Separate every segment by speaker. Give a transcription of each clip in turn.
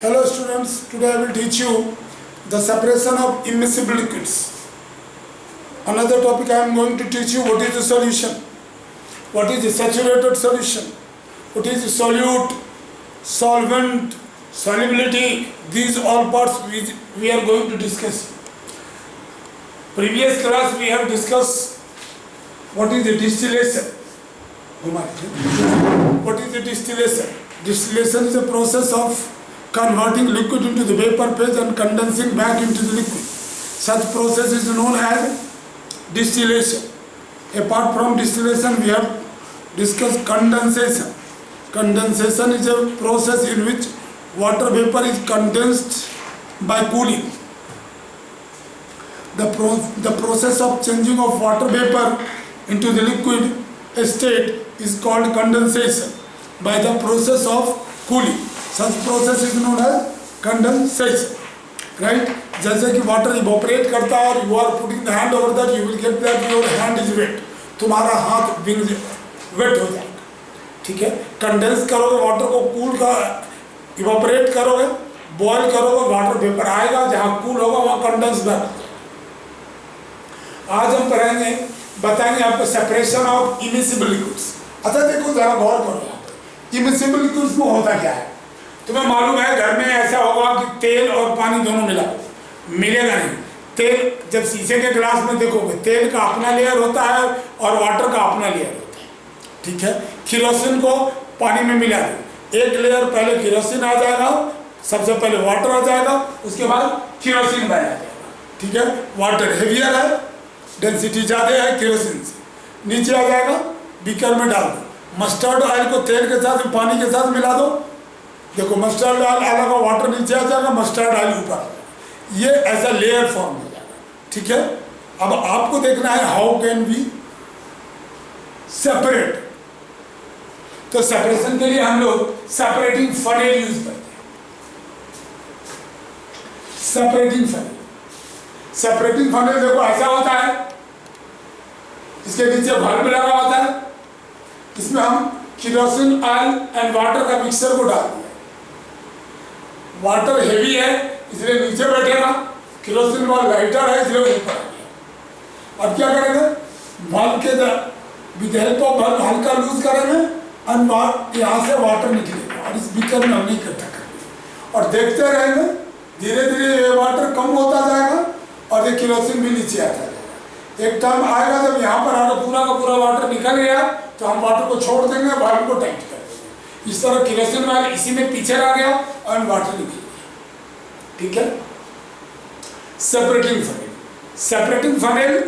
Speaker 1: Hello students, today I will teach you the separation of immiscible liquids. Another topic I am going to teach you what is the solution, what is the saturated solution, what is the solute, solvent, solubility, these all parts we are going to discuss. Previous class we have discussed what is the distillation. What is the distillation? Distillation is a process of converting liquid into the vapor phase and condensing back into the liquid. Such process is known as distillation. Apart from distillation, we have discussed condensation. Condensation is a process in which water vapor is condensed by cooling. The process of changing of water vapor into the liquid state is called condensation by the process of cooling. Such process is known as condensation, right? जैसे कि water evaporate करता है और you are putting the hand over that, you will get that your hand is wet. तुम्हारा हाथ wet हो जाएगा, ठीक है? Condense करोगे water को, cool का evaporate करोगे, boil करोगे, water vapor आएगा, जहाँ cool होगा वहाँ condense back हो जाएगा. आज हम पढ़ेंगे, बताएंगे आपको separation of immiscible liquids. अच्छा देखो जरा गौर करो यहाँ पे, immiscible liquids में होता क्या है? तुम्हें मालूम है घर में ऐसा होगा कि तेल और पानी दोनों मिलेगा नहीं. तेल जब शीशे के गिलास में देखोगे तेल का अपना लेयर होता है और वाटर का अपना लेयर होता है, ठीक है? केरोसिन को पानी में मिला दो, एक लेयर पहले केरोसिन आ जाएगा, सबसे पहले वाटर आ जाएगा, उसके बाद केरोसिन बन जाएगा, ठीक है? वाटर हेवियर है, डेंसिटी ज़्यादा है केरोसिन से, नीचे आ जाएगा, बीकर में डाल दो, मस्टर्ड ऑयल को तेल के साथ पानी के साथ मिला दो, देखो मस्टर्ड ऑयल अलग और वाटर नीचे आ जाएगा, मस्टर्ड ऑयल ऊपर, ये ऐसा लेयर फॉर्म हो जाएगा, ठीक है? अब आपको देखना है हाउ कैन बी सेपरेट. तो सेपरेशन के लिए हम लोग सेपरेटिंग फनेल यूज करते हैं. सेपरेटिंग फनेल देखो ऐसा होता है, इसके नीचे बल्ब लगा होता है, इसमें हम केरोसिन ऑयल एंड वाटर का मिक्सचर को डाल दिया. वाटर हेवी है इसलिए नीचे बैठेगा, केरोसिन वाला लाइटर है इसलिए ऊपर आ गया. अब क्या करेंगे, बल्ब के विद हेल्प ऑफ बल्ब हल्का लूज करेंगे और यहाँ से वाटर निकलेगा और इस बीकर में हम नहीं इकट्ठा करेंगे और देखते रहेंगे, धीरे धीरे वाटर कम होता जाएगा और ये केरोसिन भी नीचे आता जाएगा. एक टाइम आएगा जब यहाँ पर आकर पूरा का पूरा वाटर निकल गया तो हम वाटर को छोड़ देंगे, बल्ब को टाइट कर देंगे. इस तरह केरोसिन वाले इसी में पीछे आ गया और वाटर निकल गया, ठीक है? Separating funnel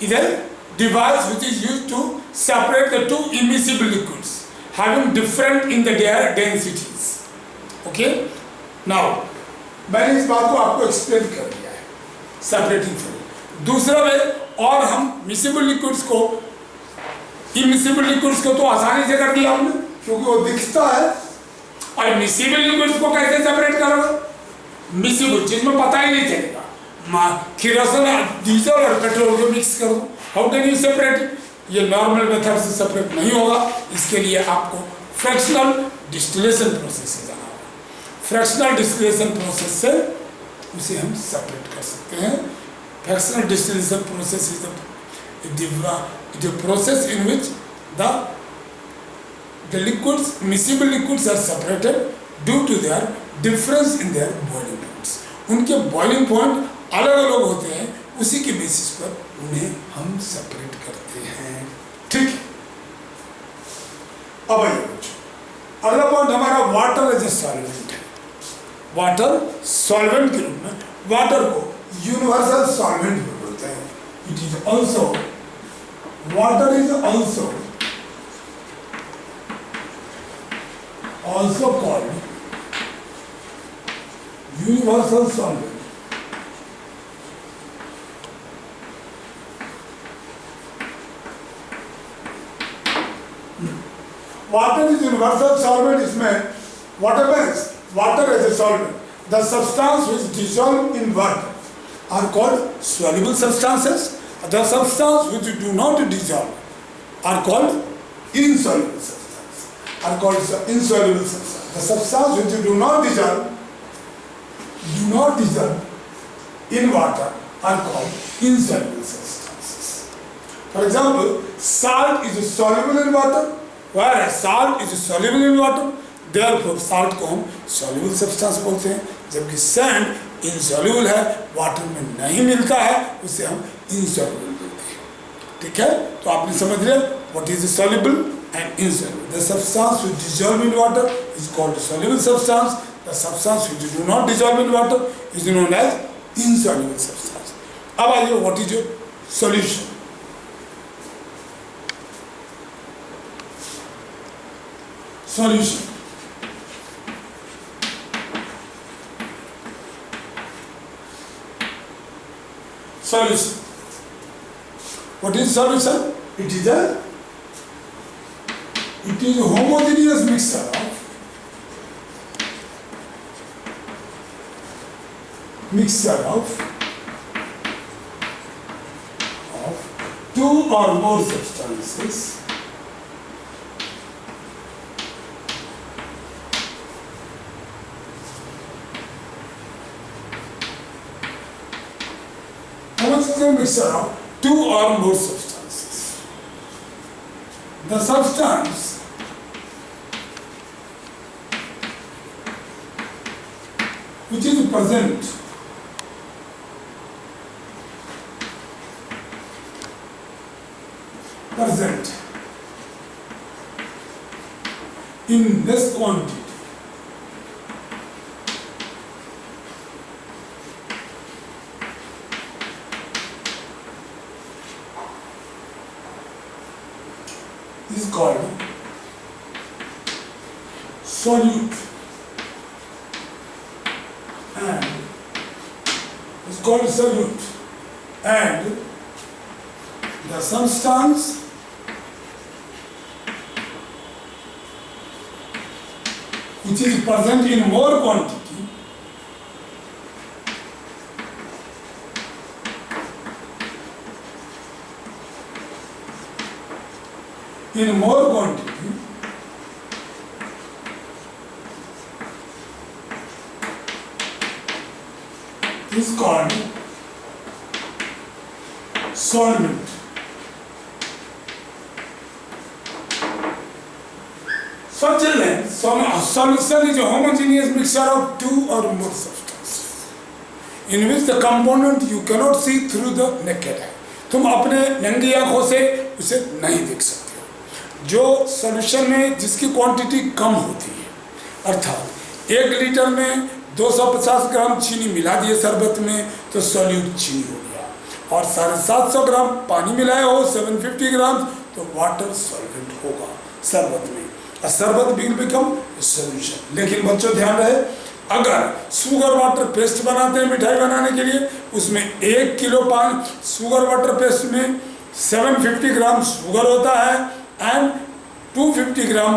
Speaker 1: is a device which is used to separate the two immiscible liquids having different in their densities. Okay? Now, मैंने इस बात को आपको एक्सप्लेन कर दिया है, सेपरेटिंग फनेल. दूसरा वे और हम मिसिबल लिक्विड्स को, इमिसिबल लिक्विड्स को तो आसानी से कर दिया हमने क्योंकि वो दिखता है, और मिसिबल लिक्विड्स को कैसे सेपरेट करोगे? मिसिबल जिसमें पता ही नहीं चलेगा, केरोसिन डीजल और पेट्रोल को मिक्स कर दो, हाउ कैन यू सेपरेट? ये नॉर्मल मेथड से सेपरेट नहीं होगा. इसके लिए आपको फ्रैक्शनल डिस्टिलेशन प्रोसेस से जाना होगा. फ्रैक्शनल डिस्टिलेशन प्रोसेस से उसे हम सेपरेट कर सकते हैं. Fractional distillation process is the process in which the liquids, miscible liquids are separated due to their difference in their boiling points. उनके boiling point अलग अलग होते हैं, उसी के बेसिस पर उन्हें हम सेपरेट करते हैं, ठीक है? अब आइए अगला पॉइंट हमारा वाटर एज ए सॉल्वेंट है. वाटर सॉल्वेंट के रूप में वाटर को यूनिवर्सल सॉल्वेंट बोलते हैं. It is also, water is also called universal solvent. Water is universal solvent. इसमें what happens? Water as a solvent, the substance which dissolve in water are called soluble substances. The substance which do not dissolve are called insoluble substances. Are called insoluble substances. The substance which do not dissolve do not dissolve in water are called insoluble substances. For example, salt is soluble in water, whereas salt is soluble in water, therefore salt को हम soluble substance बोलते हैं, जबकि sand insoluble है, water में नहीं मिलता है, उसे हम insoluble बोलते हैं. ठीक है, तो आपने समझ लिया what is soluble and insoluble. The substance which dissolve in water is called soluble substance. The substance which do not dissolve in water is known as insoluble substance. अब आइए, what is your solution? Solution. Solution. What is solution? It is a homogeneous mixture of two or more substances mixture of two or more substances. The substance which is present in less quantity is called solute, and the substance which is present in more quantity is called solvent. Solution is a homogeneous mixture of two or more substances in which the component you cannot see through the naked eye. तुम अपने नंगी आंखों से उसे नहीं देख सकते हो. जो सॉल्यूशन में जिसकी क्वांटिटी कम होती है, अर्थात 1 लीटर में 250 ग्राम चीनी मिला दिए शरबत में तो सॉल्यूट चीनी हो गया, और 750 ग्राम पानी मिलाए हो 750 ग्राम तो वाटर सॉल्वेंट होगा शरबत में. शरबत विल बिकम सॉल्यूशन. लेकिन बच्चों ध्यान रहे, अगर शुगर वाटर पेस्ट बनाते हैं मिठाई बनाने के लिए, उसमें 1 किलो शुगर वाटर पेस्ट में 750 ग्राम शुगर होता है एंड 250 ग्राम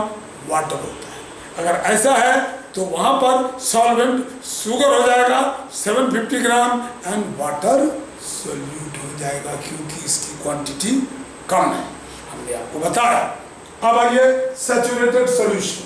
Speaker 1: वाटर होता है. अगर ऐसा है तो वहाँ पर सॉल्वेंट शुगर हो जाएगा 750 ग्राम एंड वाटर सॉल्यूट हो जाएगा, क्योंकि इसकी क्वांटिटी कम है, हमने आपको बताया. अब आइए सैचुरेटेड सॉल्यूशन.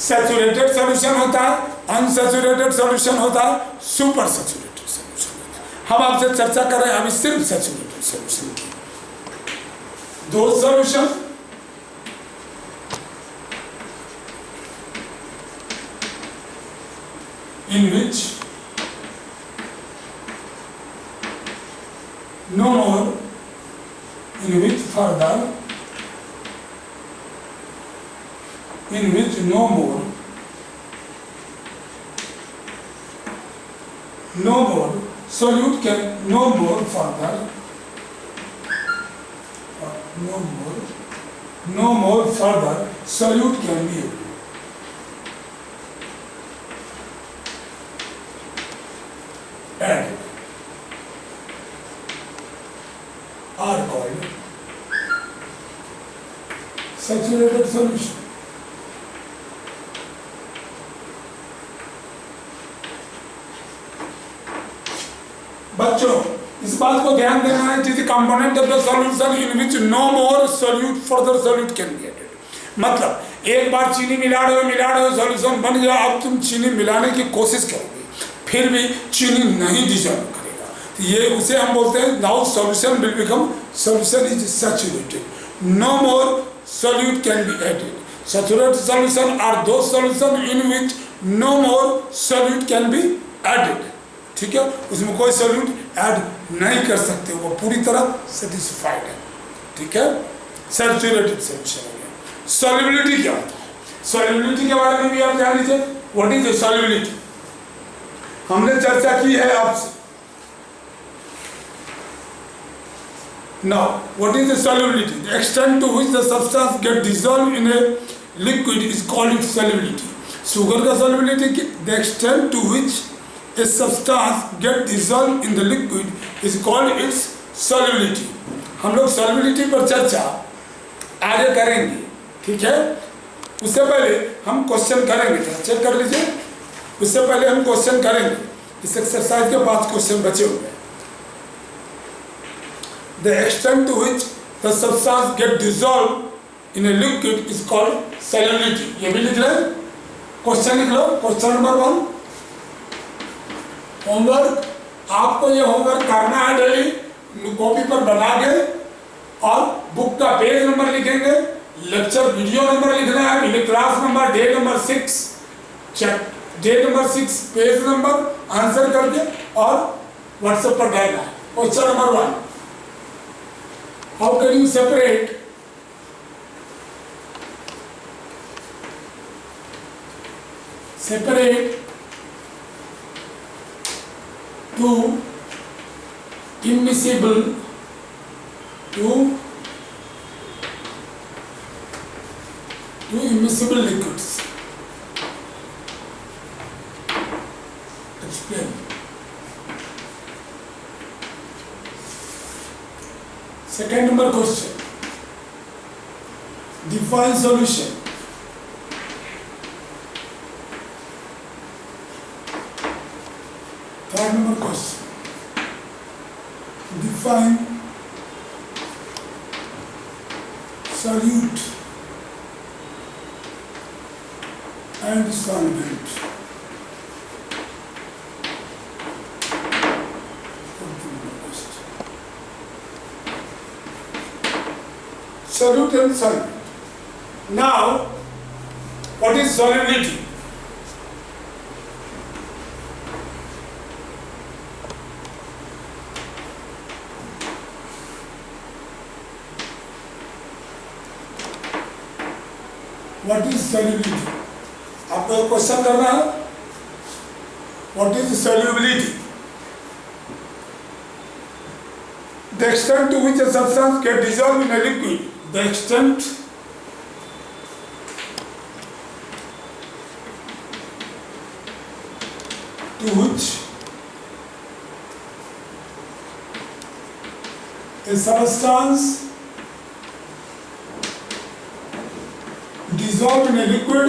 Speaker 1: सैचुरेटेड सॉल्यूशन होता है, अनसैचुरेटेड सॉल्यूशन होता है, सुपर सैचुरेटेड सॉल्यूशन होता है. हम आपसे चर्चा कर रहे हैं अभी सिर्फ सैचुरेटेड सॉल्यूशन की. दो solution in which no more solute can no more further solute can be added are called saturated solution. बच्चों इस बात को ध्यान देना है, it is component of the solution in which no more solute further solute can be added. मतलब एक बार चीनी मिला रहे हो सॉल्यूशन बन गया, अब तुम चीनी मिलाने की कोशिश करोगे फिर भी चीनी नहीं डिजॉल्व करेगा, तो ये उसे हम बोलते हैं now solution will become, solution is saturated, no more solute can be added. Saturated solution are those solution in which no more solute can be added. ठीक है, उसमें कोई सॉल्यूट ऐड नहीं कर सकते, वो पूरी तरह सेटिस्फाइड है। ठीक है, सैचुरेटेड सॉल्यूशन हो गया। सॉल्युबिलिटी क्या होता है? सॉल्युबिलिटी के बारे में भी आप जान लीजिए, व्हाट इज द सॉल्युबिलिटी, हमने चर्चा की है आपसे। Now what is the solubility? The extent to which the substance get dissolve in a liquid is called its solubility. Sugar का solubility, the extent to which a substance get dissolved in the liquid is called its solubility। हम लोग solubility पर चर्चा आगे करेंगे। ठीक है, उससे पहले हम क्वेश्चन करेंगे, चेक कर लीजिए। उससे पहले हम क्वेश्चन करेंगे, इस एक्सरसाइज के 5 क्वेश्चन बचे हुए हैं। The extent to which the substance get dissolved in a liquid is called solubility। ये भी लिख रहे हैं, क्वेश्चन लिख लो। क्वेश्चन नंबर 1, होमवर्क, आपको ये होमवर्क करना है डेली, कॉपी पर बना के और बुक का पेज नंबर लिखेंगे, लेक्चर वीडियो नंबर लिखना है, class number, day number 6, day number 6, page number answer करके और व्हाट्सएप पर डालना है। Question number 1, how can you separate two immiscible liquids? Explain. Second number question, define solution. Third number question, define solute and solvent. Solute and solvent. Now, what is solubility? What is solubility? आपको एक question करना है, what is solubility? The extent to which a substance get dissolved in a liquid, the extent to which a substance dissolved in a liquid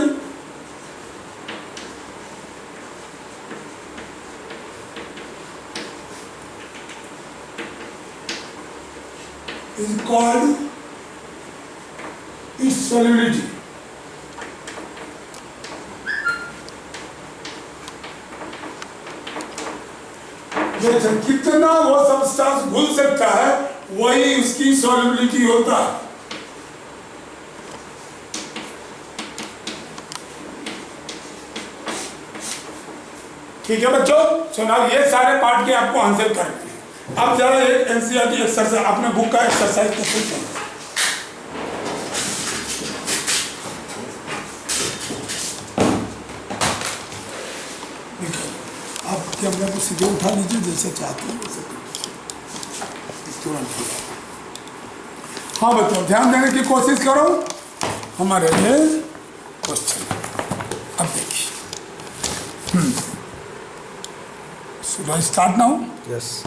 Speaker 1: is called its solubility. जैसे कितना वो substance घुल सकता है वही उसकी सॉल्युबिलिटी होता है। ठीक है बच्चों, सुना, ये सारे पार्ट के आपको आंसर करने हैं। अब जरा एक एनसीईआरटी एक्सरसाइज, अपने बुक का एक्सरसाइज को फिर करें। आप कैमरा को सीधे उठा लीजिए, जैसे चाहते हैं वैसे तुरंत। हाँ बच्चों, ध्यान देने की कोशिश करो, हमारे ये क्वेश्चन अब देखिए। Should I start now?
Speaker 2: Yes.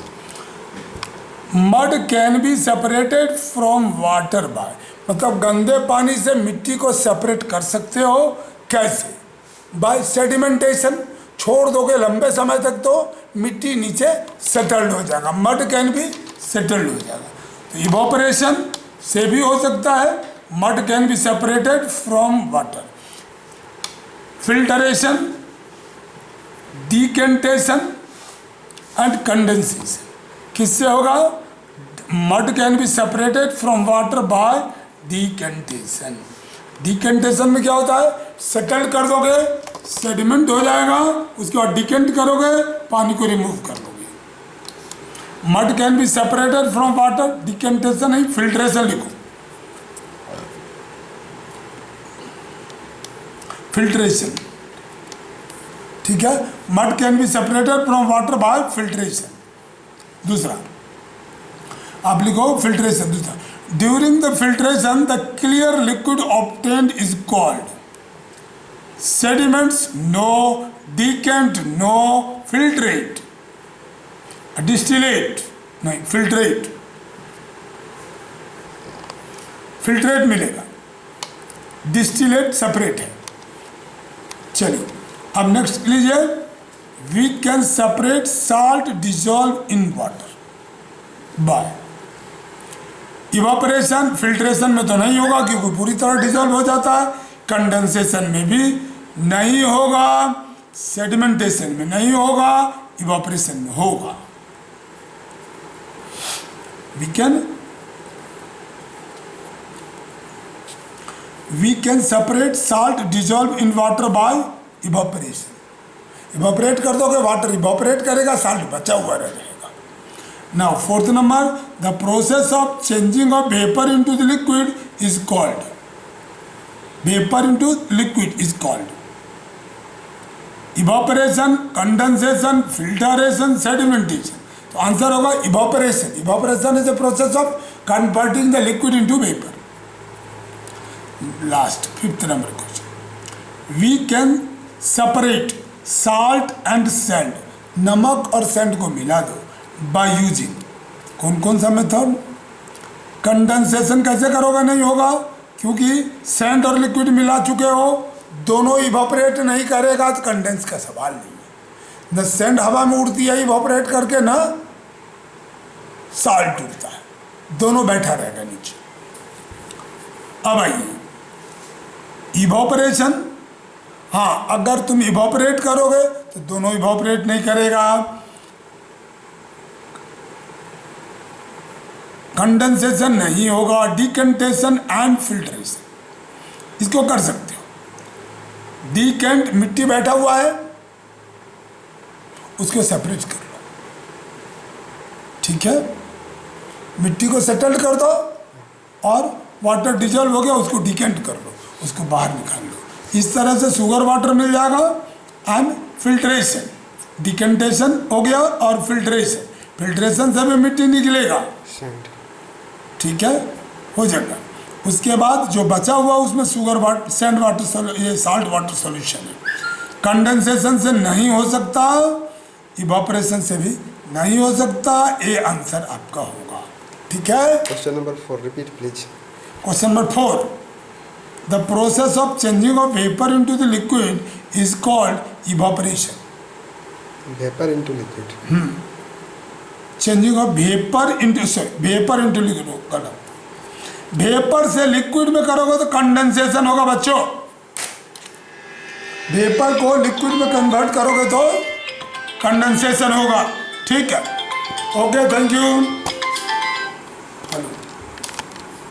Speaker 1: Mud can be separated from water by, मतलब गंदे पानी से मिट्टी को सेपरेट कर सकते हो कैसे? बाय सेडिमेंटेशन, छोड़ दोगे लंबे समय तक तो मिट्टी नीचे सेटल्ड हो जाएगा, मड कैन बी सेटल्ड हो जाएगा। तो इवोपरेशन से भी हो सकता है, mud can be separated from water. Filtration, decantation and condensation किससे होगा? Mud can be separated from water bye decantation. Decantation में क्या होता है? सेटल कर दोगे, सेडिमेंट हो जाएगा, उसके बाद डिकेंट करोगे, पानी को रिमूव कर लोगे। Mud can be separated from water, decantation नहीं, फिल्ट्रेशन लिखो। फिल्ट्रेशन, ठीक है, mud can be separated from water by filtration. दूसरा आप लिखो फिल्ट्रेशन। दूसरा, during the filtration the clear liquid obtained is called sediments no, decant no, filtrate. Distillate नहीं, filtrate, filtrate मिलेगा, डिस्टिलेट सेपरेट है। चलिए अब नेक्स्ट लीजिए, we can separate salt dissolve in water by evaporation. Filtration में तो नहीं होगा क्योंकि पूरी तरह डिजॉल्व हो जाता है, कंडेंसेशन में भी नहीं होगा, सेडिमेंटेशन में नहीं होगा, इवापोरेशन में होगा। we can separate salt dissolve in water by evaporation। Evaporate कर दोगे, वाटर इवापोरेट करेगा, साल्ट बचा हुआ रहेगा। Now fourth number, the process of changing of vapour into the liquid is called, vapour into liquid is called evaporation, condensation, filtration, sedimentation. तो answer होगा evaporation. Evaporation is the process of converting the liquid into vapour. Last fifth number question, we can separate salt and sand, नमक और sand को मिला दो by using, कौन कौन सा मेथड? कंडेंसेशन कैसे करोगे? नहीं होगा क्योंकि सैंड और लिक्विड मिला चुके हो, दोनों इवापोरेट नहीं करेगा तो कंडेंस का सवाल नहीं है। न सैंड हवा में उड़ती है इवापोरेट करके, ना साल्ट उड़ता है, दोनों बैठा रहेगा नीचे। अब आइए इवापोरेशन, हाँ अगर तुम इवापोरेट करोगे तो दोनों इवापोरेट नहीं करेगा। कंडेंसेशन नहीं होगा, डिकेंटेशन एंड फिल्ट्रेशन इसको कर सकते हो। डिकेंट, मिट्टी बैठा हुआ है उसको सेपरेट कर लो, ठीक है, मिट्टी को सेटल कर दो और वाटर डिजॉल्व हो गया उसको डिकेंट कर लो, उसको बाहर निकाल लो। इस तरह से शुगर वाटर मिल जाएगा। एंड फिल्ट्रेशन, डिकेंटेशन हो गया और फिल्ट्रेशन, फिल्ट्रेशन से भी मिट्टी निकलेगा, ठीक है, हो जाएगा। उसके बाद जो बचा हुआ उसमें शुगर वाटर, सैंड वाटर, ये साल्ट वाटर सॉल्यूशन है। कंडेंसेशन से नहीं हो सकता, इवापोरेशन से भी नहीं हो सकता, ये आंसर आपका होगा, ठीक है।
Speaker 2: Question number 4 repeat please.
Speaker 1: Question number 4, the process of changing of vapour into the liquid is called evaporation.
Speaker 2: Vapour into liquid,
Speaker 1: changing of vapour into liquid, गलत, वेपर से लिक्विड में करोगे तो कंडेंसेशन होगा बच्चों। वेपर को लिक्विड में convert करोगे तो कंडेंसेशन होगा, ठीक है। Okay, thank you.